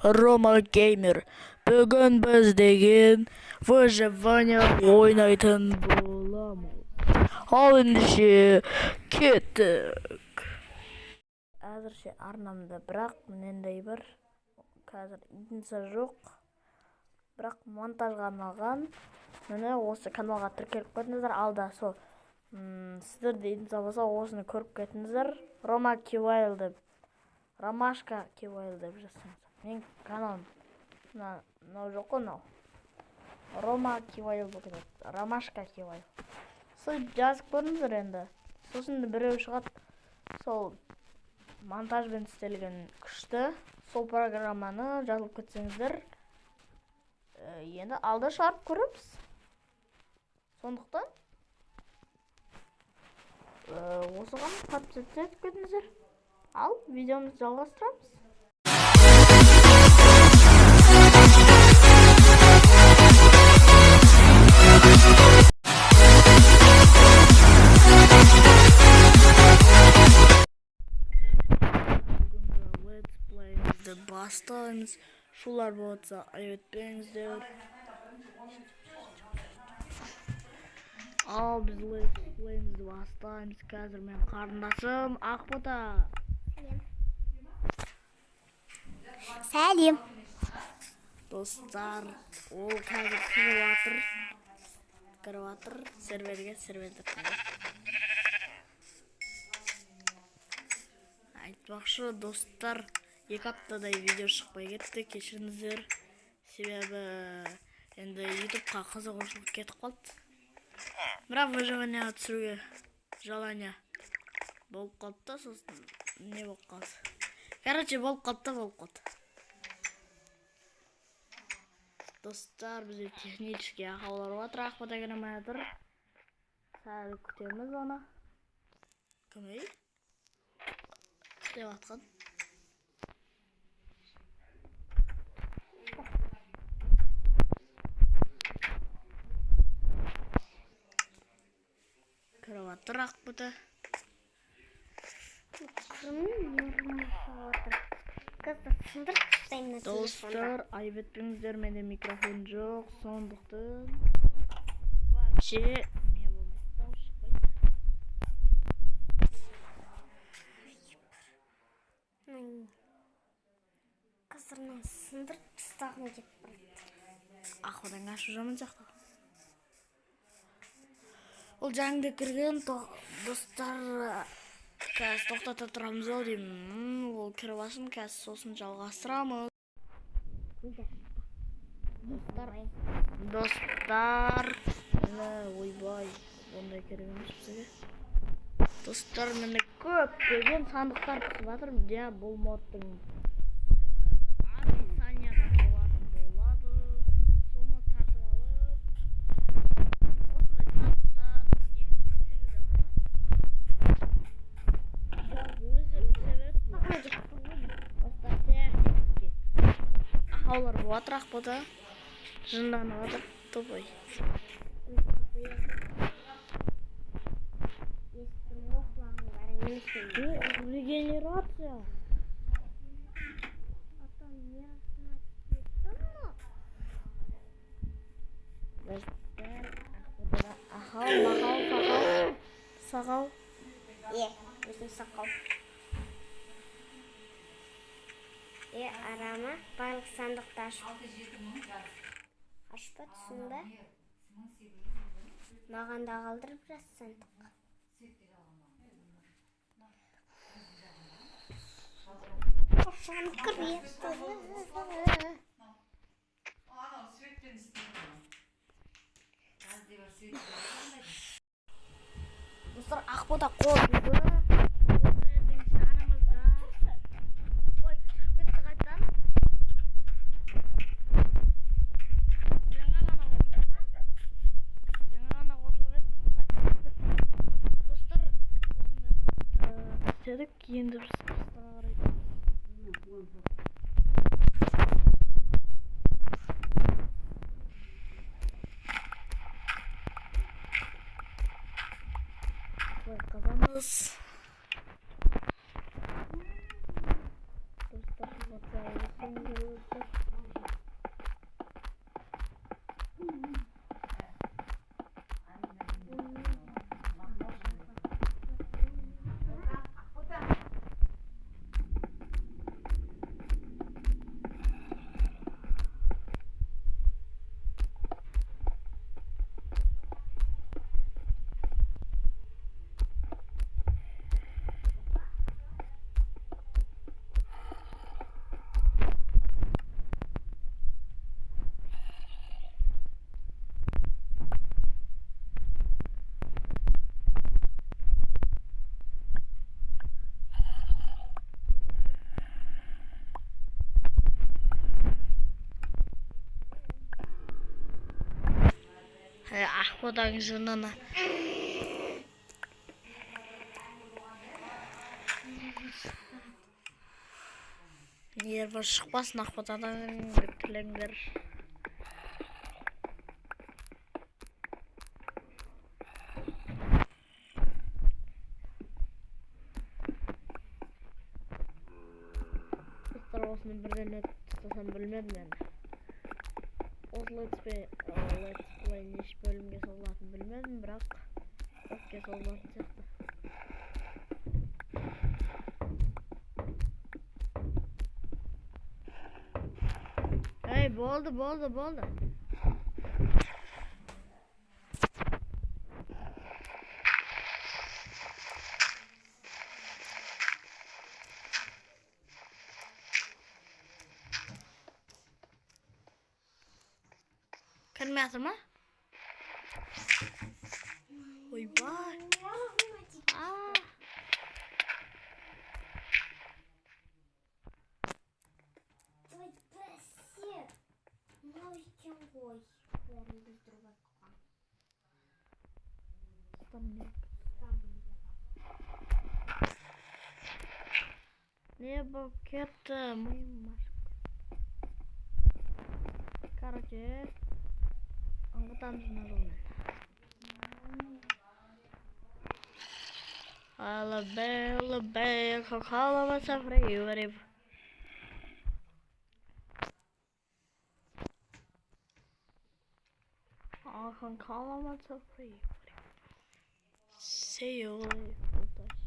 Рома Геймер. Бүгін біз деген выживание ойнайтын боламыз. Ал ендеше кеттік. Әзірше арнамда бірақ мынандай бір қазір идея жоқ. Бірақ монтажға арналған. Міне осы каналға тіркеліп қойдыңыздар. Алда сол сіздерде идея болса осыны көріп кетіңіздер. Рома Кивайл деп, Ромашка Кивайл деп жазсаңыз. Мен каналым мынау жоқ қой, мынау. Рома Кивайл болып кетеді. Ромашка Кивайл. Сол жазып көріңіздер енді. Сосын біреу шығады. Сол монтажбен істелген күшті. Сол программаны жазылып кетсеңіздер, енді алда шығарып көреміз. Сондықтан осыған подписаться етіп кетіңіздер. Ал видеомызды жалғастырамыз. Let's Play'imізді бастаймыз. Шулар болса айветпеңіздер. Ал біз Let's Play'imізді бастаймыз. Қазір мен қарындасым Ақбота. Сәлем. Достар, ол қазір кіріп жатыр серверге. Айтпақшы, достар, 2 аптадай видео шықпай кетті, кешіріңіздер. Себебі енді ютубқа қызығушылық кетіп қалды. Бірақ выживание түсіруге желание болып қалды, сосын не болып қалды. Короче, болып қалды. Достар, бізде технический ақаулар жатыр, Ақбота келмей жатыр. Сәл күтеміз оны. Кімей? Деп атқан. Кіріп жатыр Ақбота. Достар, айветпеңіздер, менде микрофон жоқ, сондықтан вообще не болмайды, дауыс шықпайды. Қазірмен сындырып тастағым келіп барады. Ақботаң ашу жаман сияқты. Ол жаңды кірген достар, қазір тоқтата тұрамыз ау деймін. Ол кіріп алсын, қазір сосын жалғастырамыз. Достар, ойбай, ондай керек емес бізге. Достар, мені көптеген сандықтар түсіп жатыр. Бұл модтың описанияда болады. Сол мод тартып алып, осындай сандықтар не істесеңіздер болады. Ақаулар болып жатыр, Ақбота жынданып жатыр, топой. Регенерация. Сағау. Өзім сақау. Арама барлық сандықты ашпа түсін бә? Маған да қалдырып біраз сандық. Қошан кіреді. Достар, Ақбота қосылды. Енді біз қыстаға қарайды. Қазамыз. Достар, Ахвадаң жынына. Егер бір шықпасын Ахвадаң деп тілеңдер. Достар, осыны бірден өтістасам білмедім енді. Осы Let's Play неше бөлімге созылатынын білмедім, бірақ көпке созылатын сияқты. Ей, болды. Kan med ма? Ойбай. Не букет, короче, аңғытамыз мына жолмен. Алабей, қақалаваса фрейверіп. Ақын қалаваса фрейверіп. Сейолай ұлтасы.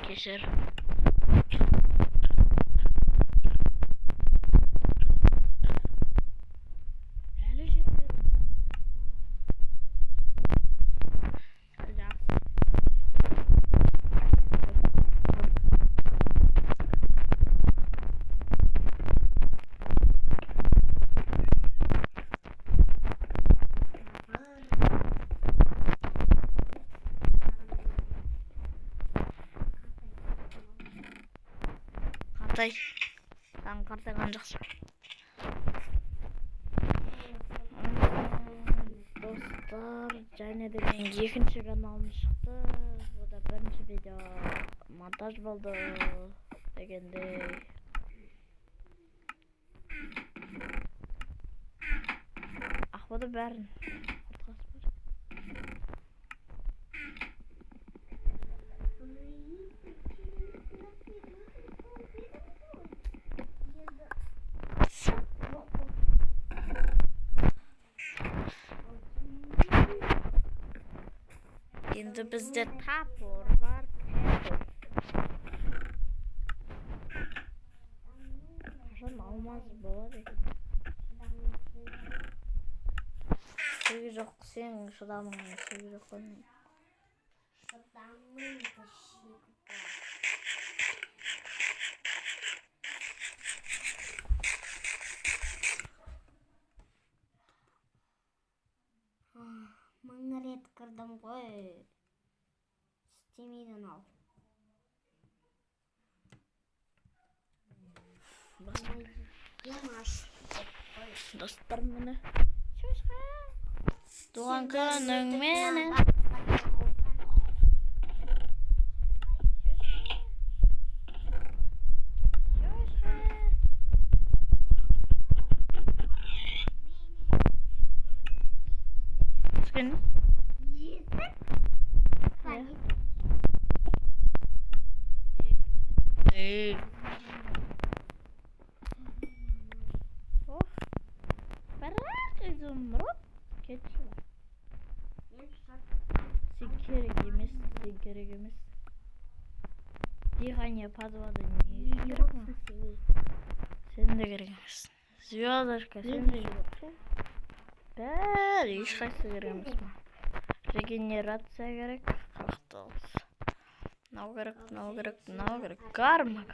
Кешір. Әлі жетпедім. Таң қартайған жақсы. Достар, және де мен екінші каналым шықты. Бұда бірінші видео монтаж болды дегенде. Ақбада бәрін қорқас бар. Енді бізде тапор бар, қашан алмаз болады екен. Сөйгі жоқ, сен шыдамың сөйгі жоқ қоймай. Шыдамың көшегі бар. Мың рет кірдім ғой. Істемейді анау. Достар мені. Туған күнің менің. Керек емес. Дихание подвода не керек ма? Сен де керек емес. Звездочка, сен де жоқ. Бәрі ешқайсы керек емес ма? Регенерация керек, 49. Мынау керек. Карма.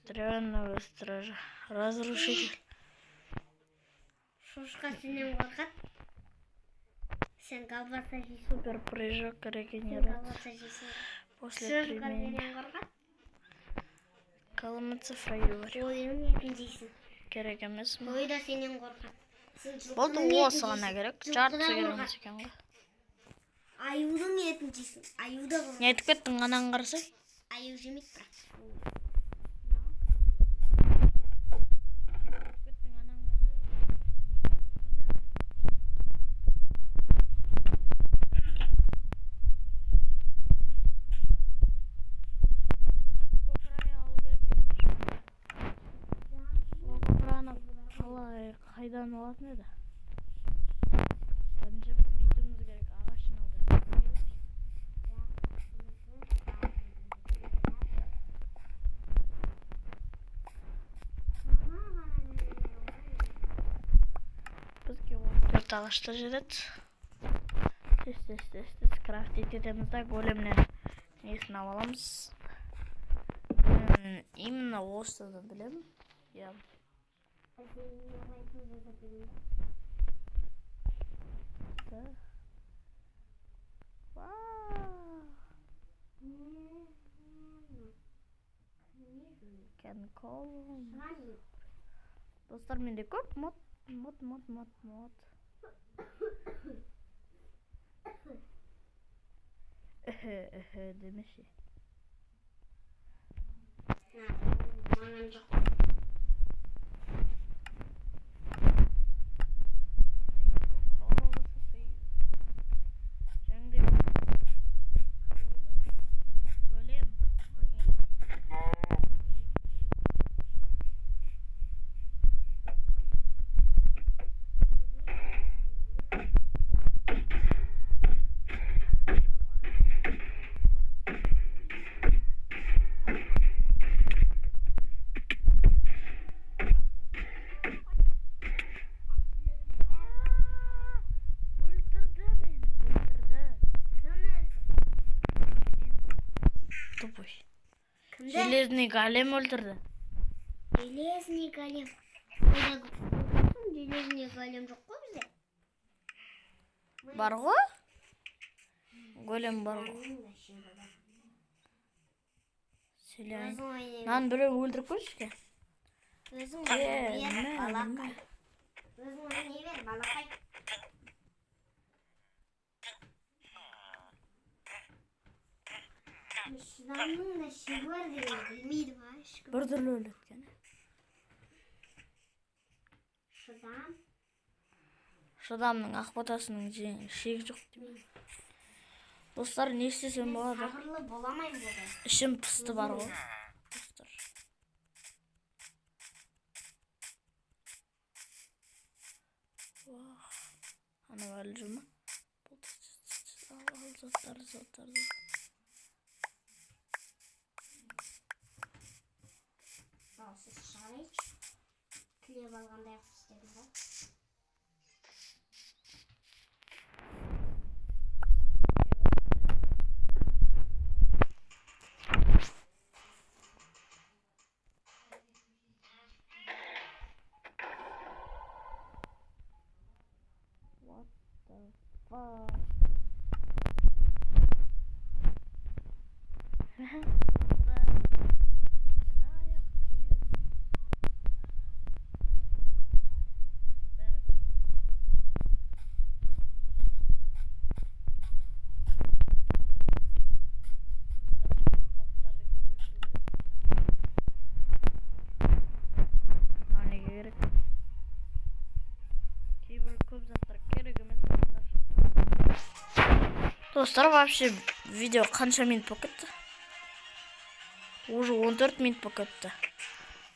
Древнего стража. Разрушитель. Шошқа сенен қорқады. Сен колбаса жейсің. Супер прыжок, регенерация. После применения. Калымыца фрайор. Қойдың етін жейсің. Керек емес ма? Қой да сенен қорқады. Болды осы ғана керек. Жартысы керек емес екен ғой. Аюдың етін жейсің. Аю да қорқады. Не айтып кеттің анан қарасай? Аю жемейді бірақ. Қайдан алатын еді? Бірінші біз бейтіміз керек, ағаш жинау керек. Бізге 4 ағашта жүреді. Тез крафт етеміз да големнен несін аламыз. Именно осыны білемін. Я достар, менде көп мод демеші. Железный голем өлтірді. Железный голем. Железный голем жоқ қой бізде. Бар ғой? Голем бар ғой. Селяйын. Нан біреу өлтіріп қойшы. Өзің бер, балақай. Өзің не бер, балақай. Шыдамның да шегі бар деген білмейді ма ешкім? Бір түрлі өлеткен. Шыдамның ақботасының шегі жоқ деймін. Достар, не істесем болады? Сабырлы боламайым болды. Ішім пысты бар ғой. Достар. Ана әлі жүрма. Ал заттар. Сіз шығарайық. Тілеп алғандай істедім ғой. What the fuck? Достар, вообще видео қанша минут болып кетті? Уже 14 минут болып кетті.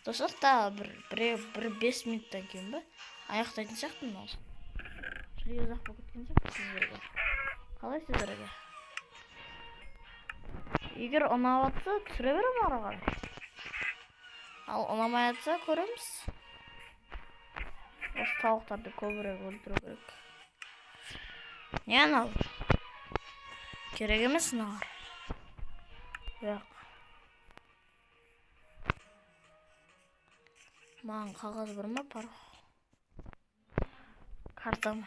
Достар, та бір 5 минуттан кейін ба? Аяқтайтын сияқтымын осы. Шілей ұзақ болып кеткен сияқты сіздерге. Қалай сіздерге? Егер ұнап жатса түсіре беремін ары қарай. Ал ұнамай жатса көреміз. Осы тауықтарды көбірек өлтіру керек. Не анау? Керек емес мыналар. Жоқ. Маған қағаз бар ма, пара? Карта ма?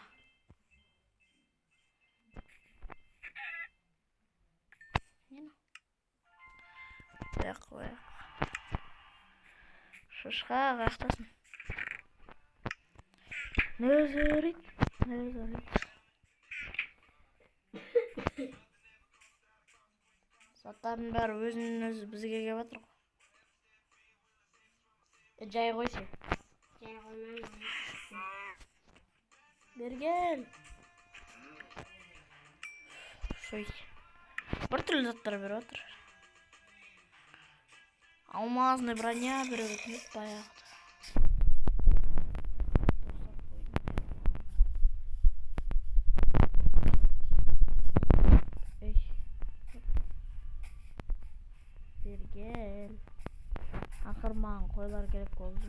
Жоқ. Шошқа қаяқтасың? Нөзірет. Заттардың бәрі өзінен-өзі бізге келіп жатыр ғой. Жай қойшы. Жай қоймаймын. Бергел. Шой. Бір түрлі заттар беріп жатыр. Алмазный броня беріп өтмек баяғыда. Бергел. Ақыр маған қойлар керек болды.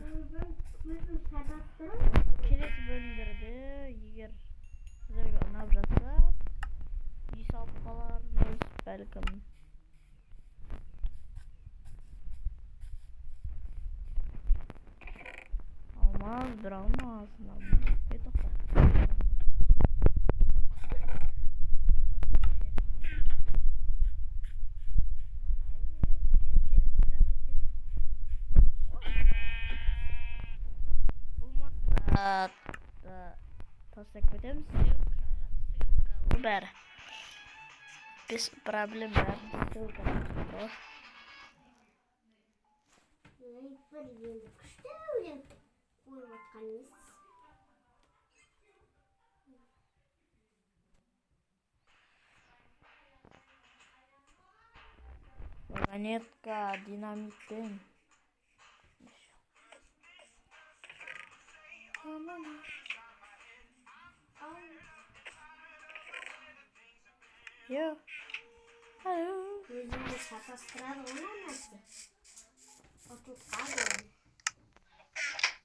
Келесі бөлімдерде егер сіздерге ұнап жатса, үй салып қалармыз бәлкім. Алмаз, бір алмаз. Тоқта. Тастап кетеміз. Ссылка бәрі. Без проблем бәрі. Ссылка. Бір енді күшті өлең қойып отқан емес. Вагонетка, динамитпен. Йо. Өзіңді шатастырады ғой нәрсе. Ұтылтады.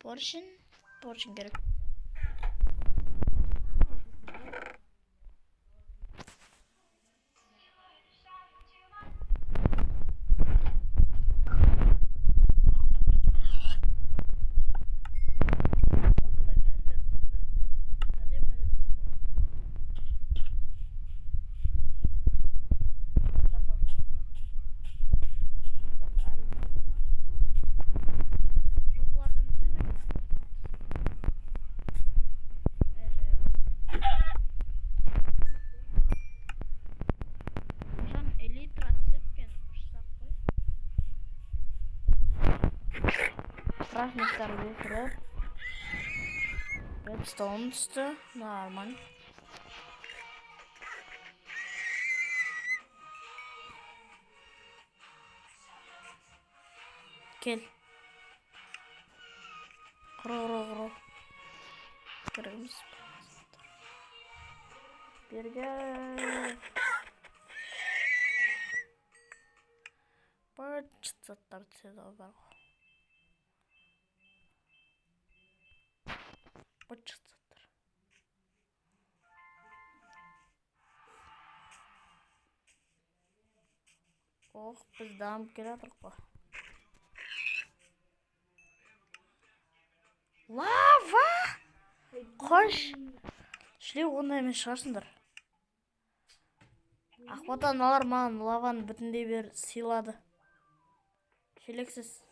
Поршень керек. Праздниктар өтіріп. Редстоун түсті. Нормально. Кел. Құры. Кіріміз. Берге. Бір чыттаттар түседі бар. Почтатыр. Ох, біз дамып келе жатырмыз ғой. Лава! Қош. Шлеу ондай емес шығарсыңдар. Ақботан алар маған лаваны бүтіндей бер сыйлады. Шелексіз.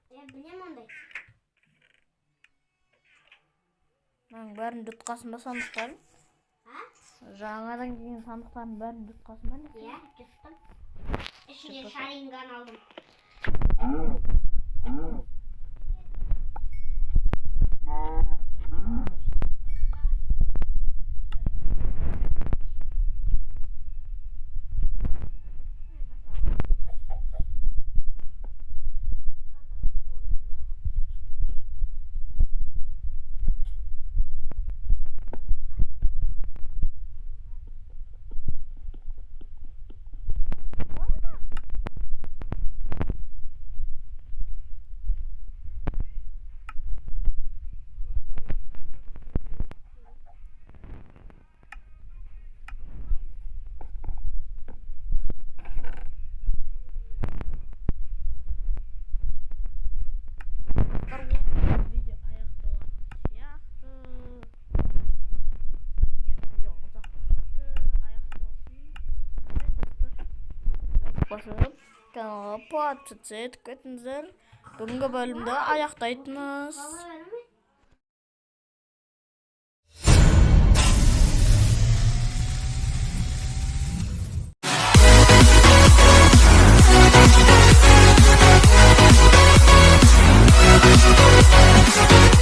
Білем ондай. Бәрін жұтқасын ба сандықтарын? Жаңадан кейін сандықтарын бәрін жұтқасын ба? Иә, жұттым. Ішінде шаринган алдым. басып каналга подписаться этип кетиңиздер. Бүгүнкү бөлүмдү аяктайбыз.